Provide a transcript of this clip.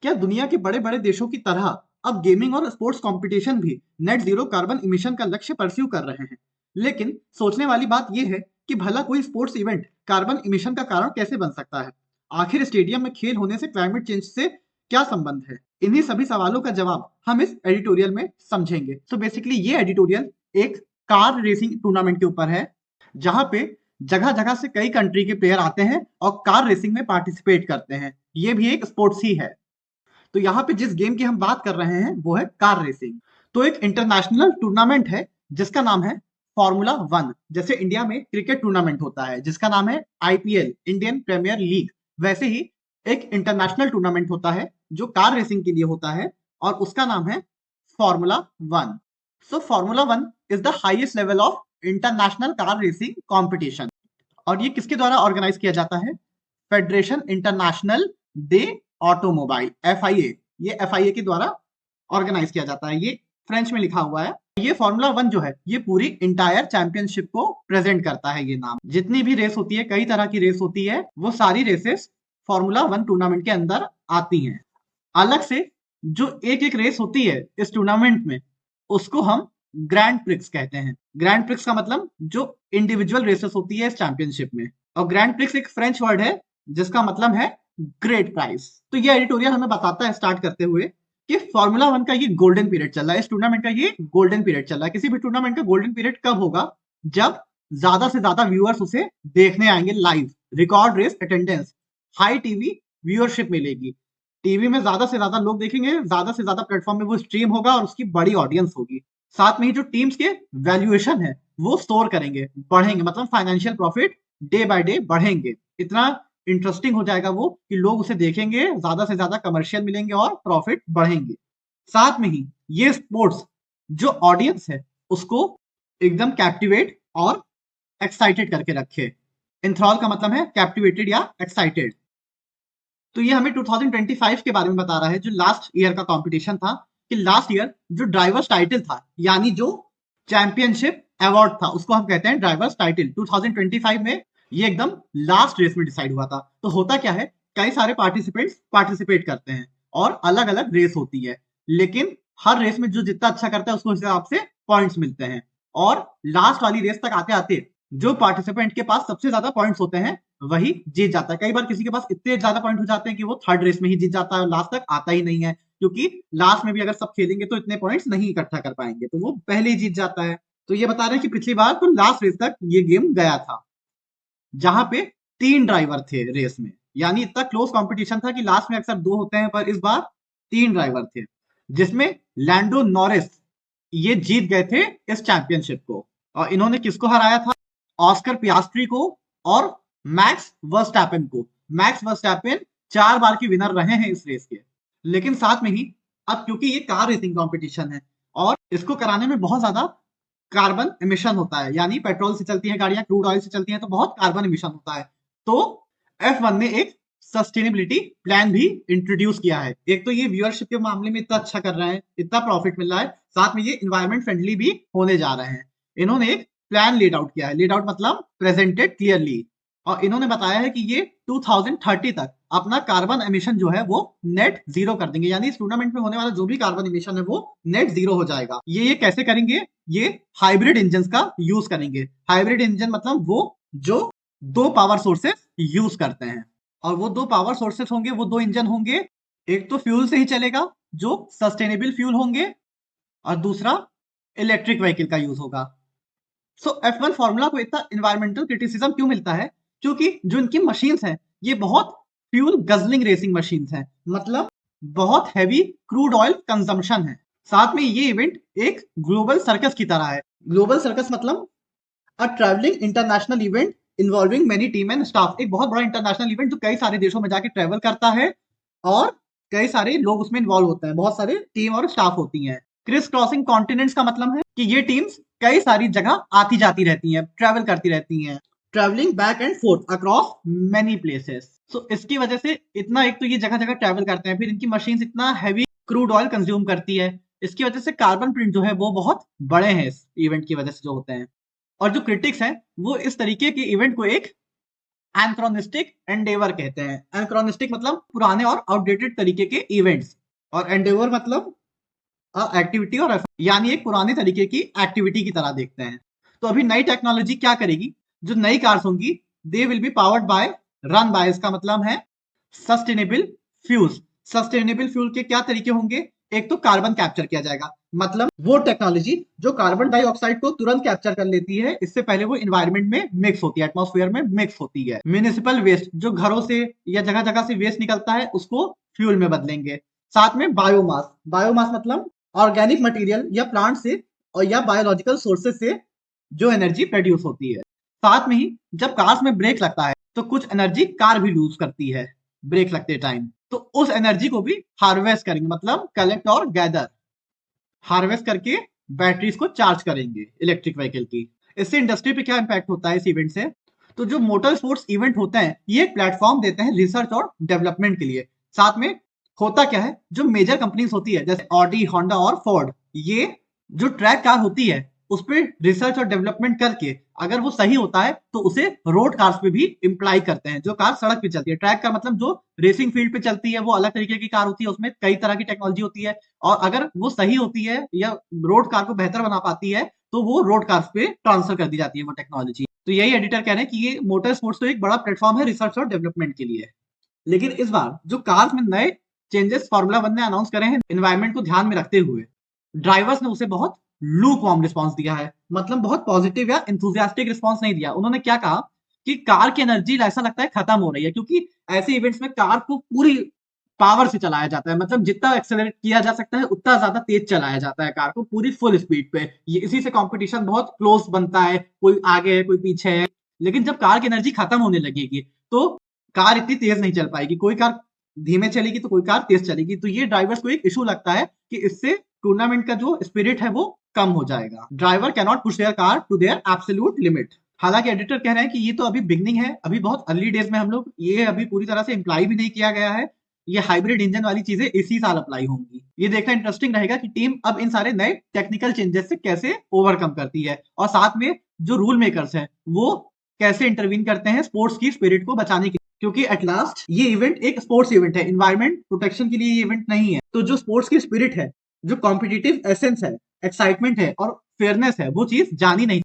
क्या दुनिया के बड़े बड़े देशों की तरह अब गेमिंग और स्पोर्ट्स कंपटीशन भी नेट जीरो कार्बन इमिशन का लक्ष्य परस्यू कर रहे हैं? लेकिन सोचने वाली बात यह है कि भला कोई स्पोर्ट्स इवेंट कार्बन इमिशन का कारण कैसे बन सकता है? आखिर स्टेडियम में खेल होने से क्लाइमेट चेंज से क्या संबंध है? इन्हीं सभी सवालों का जवाब हम इस एडिटोरियल में समझेंगे। तो बेसिकली ये एडिटोरियल एक कार रेसिंग टूर्नामेंट के ऊपर है, जहां पे जगह जगह से कई कंट्री के प्लेयर आते हैं और कार रेसिंग में पार्टिसिपेट करते हैं। ये भी एक स्पोर्ट्स ही है। तो यहाँ पे जिस गेम की हम बात कर रहे हैं वो है कार रेसिंग। तो एक इंटरनेशनल टूर्नामेंट है जिसका नाम है फॉर्मूला वन। जैसे इंडिया में क्रिकेट टूर्नामेंट होता है जिसका नाम है आईपीएल, इंडियन प्रीमियर लीग, वैसे ही एक इंटरनेशनल टूर्नामेंट होता है जो कार रेसिंग के लिए होता है और उसका नाम है formula one. So formula one is the highest level of international car racing competition. और ये किसके द्वारा ऑर्गेनाइज किया जाता है? फेडरेशन इंटरनेशनल दे ऑटोमोबाइल, एफआईए। ये एफआईए के द्वारा ऑर्गेनाइज किया जाता है। ये फ्रेंच में लिखा हुआ है। ये फॉर्मूला वन जो है ये पूरी इंटायर चैंपियनशिप को प्रेजेंट करता है। ये नाम, जितनी भी रेस होती है, कई तरह की रेस होती है, वो सारी रेसेस फॉर्मूला वन टूर्नामेंट के अंदर आती हैं। अलग से जो एक एक रेस होती है इस टूर्नामेंट में, उसको हम ग्रैंड प्रिक्स कहते हैं। ग्रैंड प्रिक्स का मतलब जो इंडिविजुअल रेसेस होती है इस चैंपियनशिप में। और ग्रैंड प्रिक्स एक फ्रेंच वर्ड है जिसका मतलब है ग्रेट प्राइज। तो ये एडिटोरियल हमें बताता है स्टार्ट करते हुए कि फॉर्मूला वन का ये गोल्डन पीरियड चल रहा है, इस टूर्नामेंट का ये गोल्डन पीरियड चल रहा है। किसी भी टूर्नामेंट का गोल्डन पीरियड कब होगा? जब ज्यादा से ज्यादा व्यूअर्स उसे देखने आएंगे live, record race attendance, high TV viewership मिलेगी। टीवी में ज्यादा से ज्यादा लोग देखेंगे, ज्यादा से ज्यादा प्लेटफॉर्म में वो स्ट्रीम होगा और उसकी बड़ी ऑडियंस होगी। साथ में ही जो टीम्स के वैल्यूएशन है वो स्टोर करेंगे, बढ़ेंगे, मतलब financial profit day by day बढ़ेंगे। इतना इंटरेस्टिंग हो जाएगा वो कि लोग उसे देखेंगे, ज्यादा से ज्यादा कमर्शियल मिलेंगे और प्रॉफिट बढ़ेंगे। साथ में ही ये स्पोर्ट्स जो ऑडियंस है उसको एकदम कैप्टिवेट और एक्साइटेड करके रखे। इंथ्रॉल का मतलब है कैप्टिवेटेड या एक्साइटेड। तो ये हमें 2025 के बारे में बता रहा है, जो लास्ट ईयर का कंपटीशन था। कि लास्ट ईयर जो ड्राइवर्स टाइटल था, यानी जो चैंपियनशिप अवार्ड था, उसको हम कहते हैं ड्राइवर्स टाइटल। 2025 में ये एकदम लास्ट रेस में डिसाइड हुआ था। तो होता क्या है, कई सारे पार्टिसिपेंट्स पार्टिसिपेट करते हैं और अलग अलग रेस होती है, लेकिन हर रेस में जो जितना अच्छा करता है उसको हिसाब से पॉइंट्स मिलते हैं। और लास्ट वाली रेस तक आते आते जो पार्टिसिपेंट के पास सबसे ज्यादा पॉइंट्स होते हैं वही जीत जाता है। कई बार किसी के पास इतने ज्यादा पॉइंट हो जाते हैं कि वो थर्ड रेस में ही जीत जाता है और लास्ट तक आता ही नहीं है, क्योंकि लास्ट में भी अगर सब खेलेंगे तो इतने पॉइंट्स नहीं इकट्ठा कर पाएंगे, तो वो पहले ही जीत जाता है। तो ये बता रहे हैं कि पिछली बार तो लास्ट रेस तक ये गेम गया था, जहां पे 3 ड्राइवर थे रेस में। यानी इतना क्लोज कंपटीशन था कि लास्ट में अक्सर 2 होते हैं, पर इस बार 3 ड्राइवर थे, जिसमें लैंडो नॉरिस ये जीत गए थे इस चैंपियनशिप को। और इन्होंने किसको हराया था? ऑस्कर पियास्ट्री को और मैक्स वर्स्टैपेन को। मैक्स वर्स्टैपेन 4 बार के विनर रहे हैं इस रेस के। लेकिन साथ में ही अब क्योंकि ये कार रेसिंग कंपटीशन है और इसको कराने में बहुत ज्यादा कार्बन इमिशन होता है, यानी पेट्रोल से चलती है गाड़ियां, क्रूड ऑयल से चलती हैं, तो बहुत कार्बन इमिशन होता है। तो F1 ने एक सस्टेनेबिलिटी प्लान भी इंट्रोड्यूस किया है। एक तो ये व्यूअरशिप के मामले में इतना अच्छा कर रहे हैं, इतना प्रॉफिट मिल रहा है, साथ में ये इन्वायरमेंट फ्रेंडली भी होने जा रहे हैं। इन्होंने एक प्लान लेड आउट किया है। लेड आउट मतलब प्रेजेंटेड क्लियरली। और इन्होंने बताया है कि ये 2030 तक अपना कार्बन एमिशन जो है वो नेट जीरो कर देंगे। यानी इस टूर्नामेंट में होने वाला जो भी कार्बन एमिशन है वो नेट जीरो हो जाएगा। ये कैसे करेंगे? ये हाइब्रिड इंजन का यूज करेंगे। हाइब्रिड इंजन मतलब वो जो 2 पावर सोर्सेस यूज करते हैं। और वो 2 पावर सोर्सेस होंगे, वो 2 इंजन होंगे। एक तो फ्यूल से ही चलेगा जो सस्टेनेबल फ्यूल होंगे, और दूसरा इलेक्ट्रिक व्हीकल का यूज होगा। सो F1 फॉर्मूला को इतना इन्वायरमेंटल क्रिटिसिज्म क्यों मिलता है? क्योंकि जो इनकी मशीन्स हैं ये बहुत फ्यूल गजलिंग रेसिंग मशीन्स हैं, मतलब बहुत हैवी क्रूड ऑयल कंजम्पशन है। साथ में ये इवेंट एक ग्लोबल सर्कस की तरह है। ग्लोबल सर्कस मतलब a travelling international event involving many team and staff. एक बहुत बड़ा इंटरनेशनल इवेंट जो कई सारे देशों में जाके ट्रैवल करता है और कई सारे लोग उसमें इन्वॉल्व होते हैं, बहुत सारे टीम और स्टाफ होती हैं। क्रिस क्रॉसिंग कॉन्टिनेंट्स का मतलब है कि ये टीम्स कई सारी जगह आती जाती रहती हैं, ट्रैवल करती रहती हैं, travelling back and forth across many places. So इसकी वजह से इतना, एक तो ये जगह जगह ट्रैवल करते हैं, फिर इनकी मशीन इतना हैवी क्रूड ऑयल कंज्यूम करती है, इसकी वजह से कार्बन प्रिंट जो है वो बहुत बड़े हैं इस इवेंट की वजह से जो होते हैं। और जो क्रिटिक्स हैं वो इस तरीके के इवेंट को एक एनक्रोनिस्टिक एंडेवर कहते हैं। एनक्रोनिस्टिक मतलब पुराने और आउटडेटेड तरीके के इवेंट्स, और एंडेवर मतलब एक्टिविटी और effort, यानी एक पुराने तरीके की एक्टिविटी की तरह देखते हैं। तो अभी नई टेक्नोलॉजी क्या करेगी, जो नई कार्स होंगी they will be powered by, run by इसका मतलब है सस्टेनेबल फ्यूल्स। सस्टेनेबल फ्यूल के क्या तरीके होंगे, एक तो कार्बन कैप्चर किया जाएगा, मतलब वो टेक्नोलॉजी जो कार्बन डाइऑक्साइड को तुरंत कैप्चर कर लेती है, इससे पहले वो इन्वायरमेंट में मिक्स होती है, एटमॉस्फेयर में मिक्स होती है। म्युनिसिपल वेस्ट, जो घरों से या जगह जगह से वेस्ट निकलता है उसको फ्यूल में बदलेंगे। साथ में बायोमास, बायोमास मतलब ऑर्गेनिक मटेरियल या प्लांट से और या बायोलॉजिकल सोर्सेज से जो एनर्जी प्रोड्यूस होती है। साथ में ही जब कार्स में ब्रेक लगता है तो कुछ एनर्जी कार भी लूज करती है ब्रेक लगते टाइम, तो उस एनर्जी को भी हार्वेस्ट करेंगे, मतलब कलेक्ट और गैदर, हार्वेस्ट करके बैटरीज को चार्ज करेंगे इलेक्ट्रिक व्हीकल की। इससे इंडस्ट्री पे क्या इंपैक्ट होता है इस इवेंट से, तो जो मोटर स्पोर्ट्स इवेंट होते हैं ये एक प्लेटफॉर्म देते हैं रिसर्च और डेवलपमेंट के लिए। साथ में होता क्या है, जो मेजर कंपनीज होती है जैसे ऑडी, होंडा और फोर्ड, ये जो ट्रैक कार होती है उस पर रिसर्च और डेवलपमेंट करके अगर वो सही होता है तो उसे रोड कार्स पे भी इम्प्लाई करते हैं, जो कार सड़क पे चलती है। ट्रैक कार मतलब जो रेसिंग फील्ड पे चलती है वो अलग तरीके की कार होती है, उसमें कई तरह की टेक्नोलॉजी होती है, और अगर वो सही होती है या रोड कार को बेहतर बना पाती है तो वो रोड कार्स पे ट्रांसफर कर दी जाती है वो टेक्नोलॉजी। तो यही एडिटर कह रहे हैं कि ये मोटर स्पोर्ट्स तो एक बड़ा प्लेटफॉर्म है रिसर्च और डेवलपमेंट के लिए। लेकिन इस बार जो कार्स में नए चेंजेस फार्मूला 1 ने अनाउंस करे हैं एनवायरनमेंट को ध्यान में रखते हुए, ड्राइवर्स ने उसे बहुत लूक वार्म रिस्पॉन्स दिया है, मतलब बहुत पॉजिटिव या इंथुजियास्टिक रिस्पॉन्स नहीं दिया। उन्होंने क्या कहा कि कार की एनर्जी ऐसा लगता है खत्म हो रही है, क्योंकि ऐसे इवेंट्स में कार को पूरी पावर से चलाया जाता है, मतलब जितना एक्सेलरेट किया जा सकता है उतना ज्यादा तेज चलाया जाता है कार को पूरी फुल स्पीड पे। ये इसी से कंपटीशन बहुत क्लोज बनता है, कोई आगे है कोई पीछे है। लेकिन जब कार की एनर्जी खत्म होने लगेगी तो कार इतनी तेज नहीं चल पाएगी, कोई कार धीमे चलेगी तो कोई कार तेज चलेगी। तो ये ड्राइवर्स को एक इशू लगता है कि इससे टूर्नामेंट का जो स्पिरिट है वो कम हो जाएगा। Driver can not push their car to their absolute limit. हालांकि एडिटर कह रहे हैं कि ये तो अभी बिगनिंग है, अभी बहुत अर्ली डेज में हम लोग, ये अभी पूरी तरह से इम्प्लाई भी नहीं किया गया है। ये हाइब्रिड इंजन वाली चीजें इसी साल अप्लाई होंगी। ये देखना इंटरेस्टिंग रहेगा कि टीम अब इन सारे नए टेक्निकल चेंजेस से कैसे ओवरकम करती है, और साथ में जो रूल मेकर्स हैं वो कैसे इंटरवीन करते हैं स्पोर्ट्स की स्पिरिट को बचाने के, क्योंकि एट लास्ट ये इवेंट एक स्पोर्ट्स इवेंट है, इन्वायरमेंट प्रोटेक्शन के लिए ये इवेंट नहीं है। तो जो स्पोर्ट्स की स्पिरिट है, जो कॉम्पिटिटिव एसेंस है, एक्साइटमेंट है और फेयरनेस है, वो चीज जानी नहीं